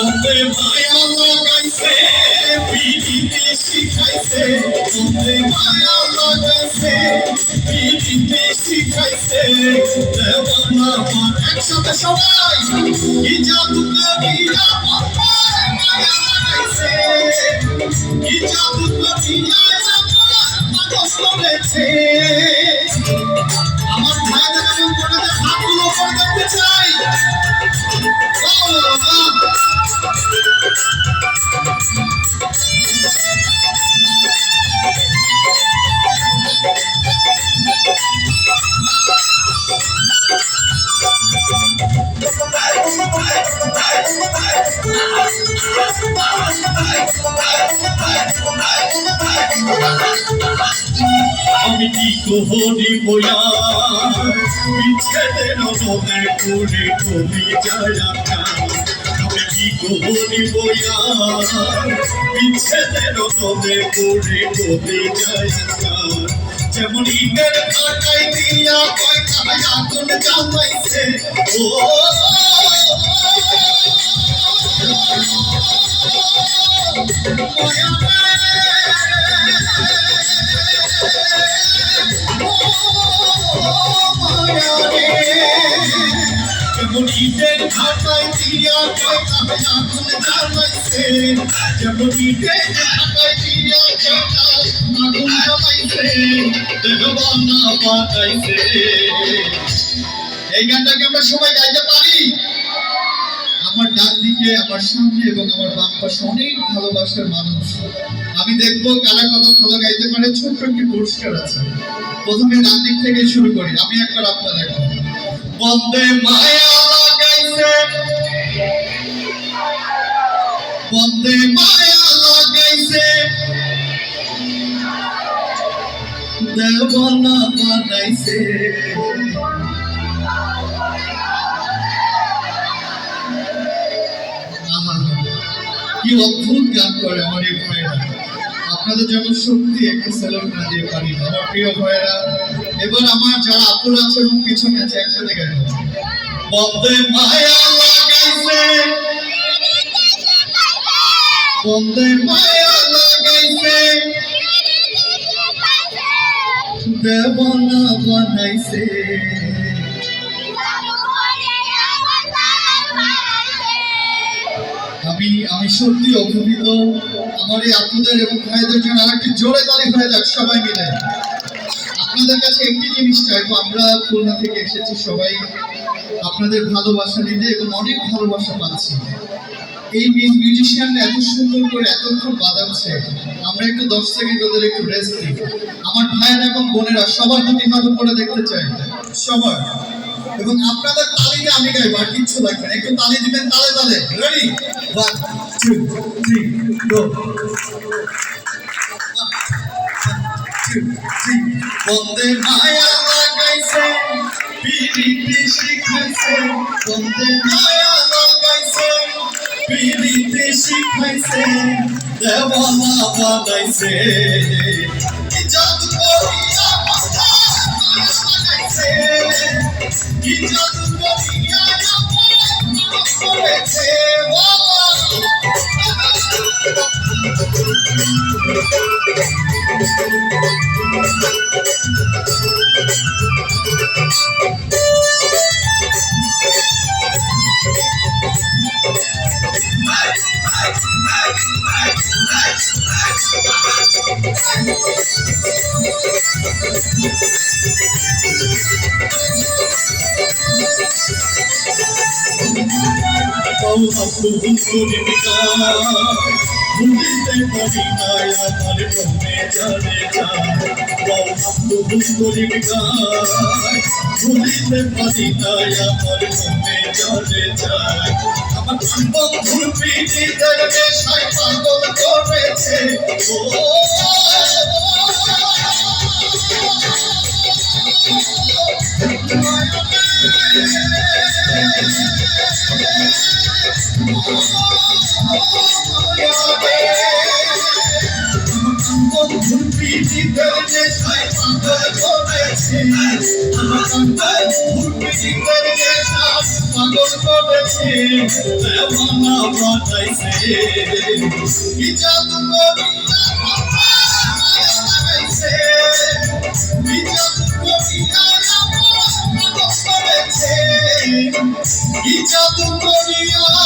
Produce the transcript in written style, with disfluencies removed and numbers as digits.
ওরে মায়া লাগাইছে পিড়িতে শিখাইছে, ওরে মায়া লাগাইছে পিড়িতে শিখাইছে দেওয়ানা আমার। একসাথে সবাই কি জাদু করিয়া আমায় মায়া লাগাইছে, কি জাদু করিয়া আমায় পাগল করেছে। আমার ভাইদের এবং বোনদের হাতগুলো করে দেখতে চাই। আমি কি কোহরি বয়া বিচ্ছেদের মনে পড়ে কবি যায়। আমি কি কোহরি বয়া বিচ্ছেদের মনে পড়ে কবি যায়। যেমন ইটের কাটাই দিয়া কয়টায় আগুন জ্বালাইছে, ও যেমন ইটের কাটাই দিয়া কয়টায় আগুন জ্বালাইছে, যেমন ইটের কাটাই দিয়া কয়টায় আগুন জ্বালাইছে দেওয়ানা বানাইছে। এই গানটাকে আমরা সবাই গাইতে পারি। আমার ডান দিকে, আমার সামনে এবং আমার বাম পাশে অনেক ভালোবাসার মানুষ। আমি দেখবো কারা কত ভালো গাইতে পারে। ছোট্ট একটি পুরস্কার আছে। প্রথমে ডান দিক থেকে শুরু করি। আমি একবার আপনার একবার বন্দে মায়া লাগাইছে, বন্দে মায়া লাগাইছে দেওয়ানা বানাইছে। কি অদ্ভুত গান করে আমার এই ভাইয়েরা। আপনাদের জন্য সত্যি একটা সেলুট না দিয়ে পারি না আমার প্রিয় ভাইয়েরা। এবার আমার যারা আপুর আছে এবং পিছনে আছে একসাথে গাইব। বন্দে মায়া লাগাইছে, বন্দে মায়া লাগাইছে দেওয়ানা বানাইছে। আমি সত্যি অভিভূত। আমার এই আপুদের এবং ভাইদের জন্য আরেকটি জোরে তালি হয়ে যাক সবাই মিলে। আপনাদের কাছে একটি জিনিস চাইবো, আমরা খুলনা থেকে এসেছি সবাই আপনাদের ভালোবাসা নিতে এবং অনেক ভালোবাসা পাচ্ছি। এই মিউজিশিয়ানরা এত সুন্দর করে এতক্ষণ বাজাচ্ছে, আমরা একটু 10 সেকেন্ড ওদের একটু রেস্ট দিই। আমার ভাইয়েরা এবং বোনেরা সবার দুটি হাত উপরে দেখতে চাই সবার। এবং আপনাদের তালিতে আমি গাইব, আর কিচ্ছু লাগবে না। একটু তালি দিবেন তালে তালে। রেডি? 1 2 3 গো। 1 2 3 বন্দে মায়া লাগাইছে পিড়িতে শিখাইছে, বন্দে মায়া লাগাইছে পিড়িতে শিখাইছে দেওয়ানা বানাইছে। কি জাদু করিয়া বানাইছে, কি জাদু করিয়া করেছে। ভুলিতে পারি না আমার মনে জানে ভুলিতে পারি না আমার মনে জানে আমার বন্ধুর পিড়িতে নেশায় পাগল করেছে। ও বন্ধুর পিড়িতে নেশায় পাগল করেছে, আমার বন্ধুর পিড়িতে নেশায় পাগল করেছে দেওয়ানা বানাইছে কি জাদু করিয়া আমায় লাগাইছে কি জাদু করিয়া আমায় পাগল করেছে কি জাদু করিয়া